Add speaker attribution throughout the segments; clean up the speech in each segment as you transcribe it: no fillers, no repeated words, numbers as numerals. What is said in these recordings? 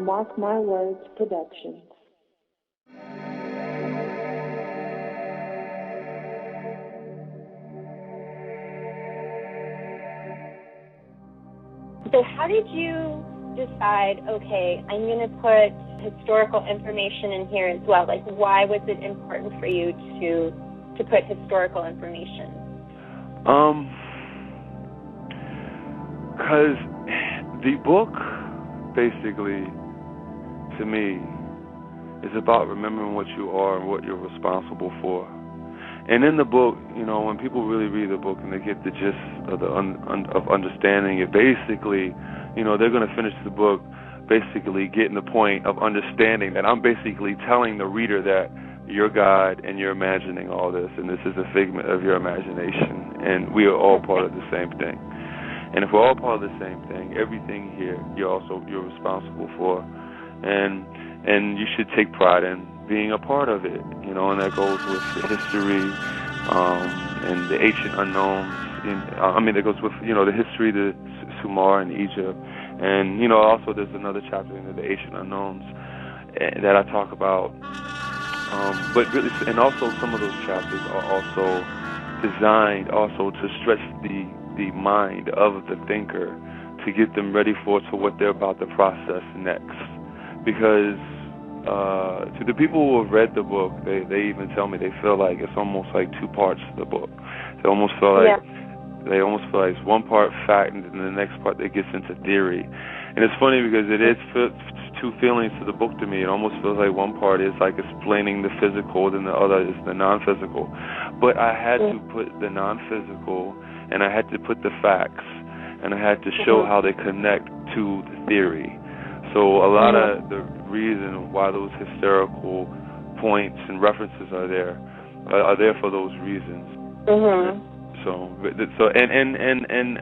Speaker 1: Mark My Words Productions.
Speaker 2: So how did you decide, okay, I'm going to put historical information in here as well? Like, why was it important for you to put historical information?
Speaker 3: Because the book, basically, to me, is about remembering what you are and what you're responsible for. And in the book, you know, when people really read the book and they get the gist of of understanding it, basically, you know, they're going to finish the book basically getting the point of understanding that I'm basically telling the reader that you're God and you're imagining all this, and this is a figment of your imagination, and we are all part of the same thing. And if we're all part of the same thing, everything here you're responsible for, and you should take pride in being a part of it, you know, and that goes with the history and the ancient unknowns. That goes with, you know, the history, the Sumer and Egypt, and, you know, also there's another chapter in the ancient unknowns that I talk about. But really, and also some of those chapters are also designed also to stretch the mind of the thinker to get them ready for what they're about to process next. Because to the people who have read the book, they even tell me they feel like it's almost like two parts to the book. They almost feel like it's one part fact and then the next part that gets into theory. And it's funny because it is two feelings to the book to me. It almost feels like one part is like explaining the physical, then the other is the non-physical. But I had to put the non-physical and I had to put the facts and I had to show how they connect to the theory. So a lot of the reason why those historical points and references are there for those reasons. So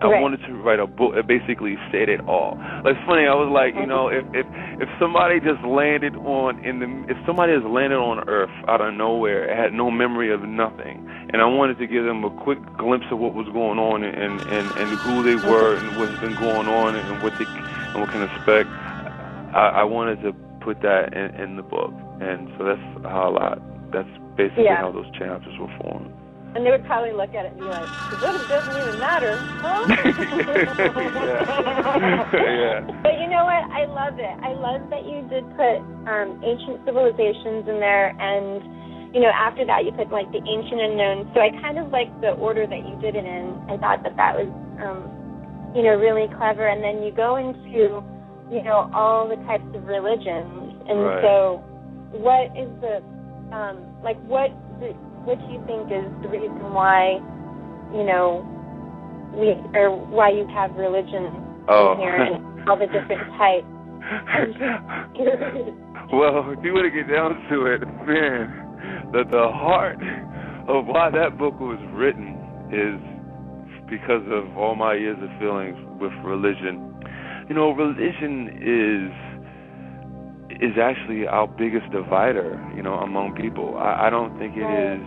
Speaker 3: I wanted to write a book that basically said it all. Like, it's funny, I was like, you know, if somebody just landed if somebody has landed on Earth out of nowhere, had no memory of nothing, and I wanted to give them a quick glimpse of what was going on and who they were and what's been going on and what can expect, I wanted to put that in the book, and so that's basically how those chapters were formed.
Speaker 2: And they would probably look at it and be like, it doesn't even matter, huh?
Speaker 3: Yeah.
Speaker 2: But you know what? I love it. I love that you did put ancient civilizations in there, and, you know, after that you put, like, the ancient unknowns. So I kind of liked the order that you did it in. I thought that was, you know, really clever. And then you go into, you know, all the types of religions. And so what is the, what do you think is the reason why, you know, why you have religion in here and all the different types?
Speaker 3: Well, if you want to get down to it, man, the heart of why that book was written is because of all my years of feelings with religion. You know, religion is actually our biggest divider, you know, among people. I don't think it is.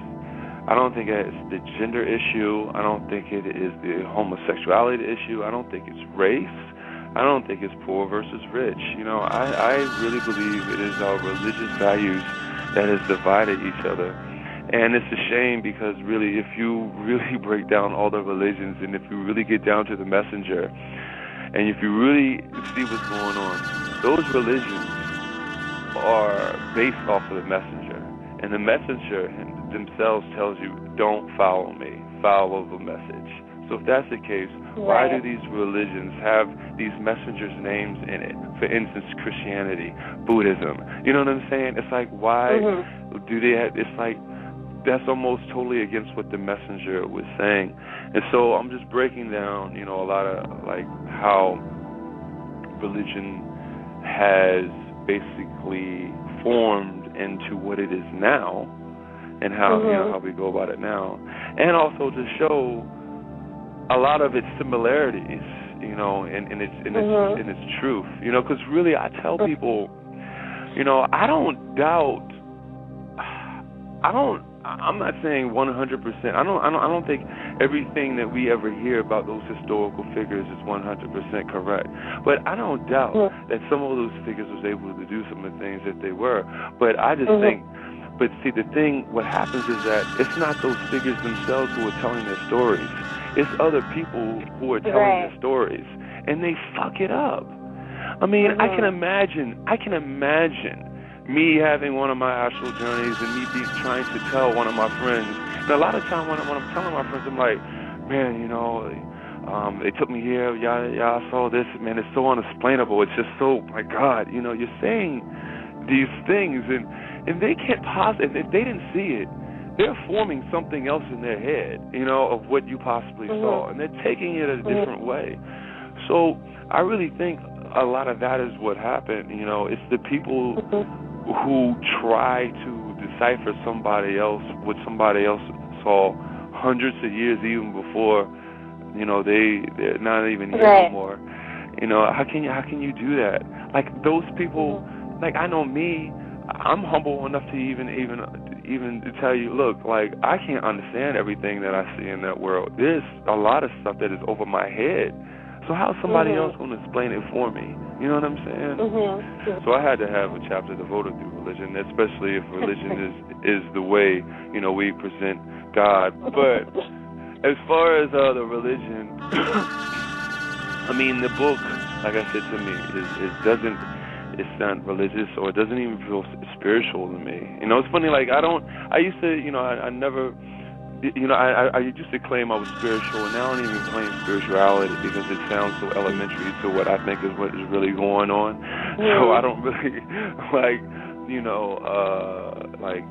Speaker 3: I don't think it's the gender issue. I don't think it is the homosexuality issue. I don't think it's race. I don't think it's poor versus rich. You know, I really believe it is our religious values that has divided each other. And it's a shame because really, if you really break down all the religions and if you really get down to the messenger and if you really see what's going on, those religions are based off of the messenger. And the messenger themselves tells you, don't follow me, follow the message. So if that's the case, why do these religions have these messengers' names in it? For instance, Christianity, Buddhism. You know what I'm saying? It's like, why do they have, it's like, that's almost totally against what the messenger was saying. And so I'm just breaking down, you know, a lot of, like, how religion has basically formed into what it is now, and how you know how we go about it now, and also to show a lot of its similarities, you know, in its truth, you know, because really I tell people, you know, I don't doubt I'm not saying 100%. I don't think everything that we ever hear about those historical figures is 100% correct. But I don't doubt that some of those figures was able to do some of the things that they were. But I just think. But see, the thing, what happens is that it's not those figures themselves who are telling their stories. It's other people who are telling their stories, and they fuck it up. I mean, I can imagine me having one of my astral journeys and me trying to tell one of my friends. And a lot of time when I'm telling my friends, I'm like, man, you know, they took me here, y'all saw this, man, it's so unexplainable. It's just so, my God, you know, you're saying these things, and they can't possibly, if they didn't see it, they're forming something else in their head, you know, of what you possibly saw, and they're taking it a different way. So I really think a lot of that is what happened. You know, it's the people who try to decipher somebody else, what somebody else saw hundreds of years even before, you know, they're not even here anymore. You know, how can you do that? Like those people, like I know me, I'm humble enough to even to tell you, look, like I can't understand everything that I see in that world. There's a lot of stuff that is over my head. So how's somebody else going to explain it for me? You know what I'm saying? So I had to have a chapter devoted to religion, especially if religion is the way, you know, we present God. But as far as the religion, I mean, the book, like I said to me, it's not religious, or it doesn't even feel spiritual to me. You know, it's funny, like I used to, you know, I never, you know, I used to claim I was spiritual, and now I don't even claim spirituality because it sounds so elementary to what I think is what is really going on. So I don't really, like, you know, like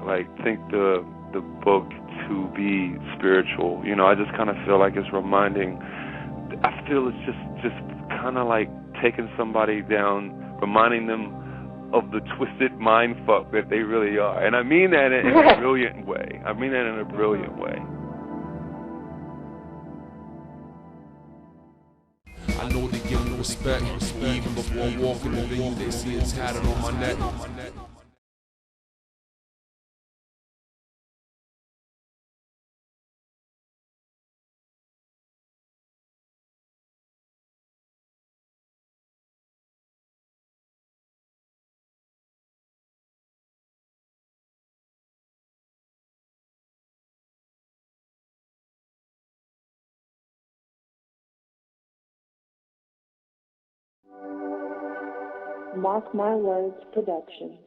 Speaker 3: think the book to be spiritual. You know, I just kind of feel like it's reminding, I feel it's just kind of like taking somebody down, reminding them of the twisted mind fuck that they really are. And I mean that in a brilliant way. I mean that in a brilliant way.
Speaker 4: I know they give me respect, even before walking the venue, they see it tatted on my neck.
Speaker 1: Marc Marcel production.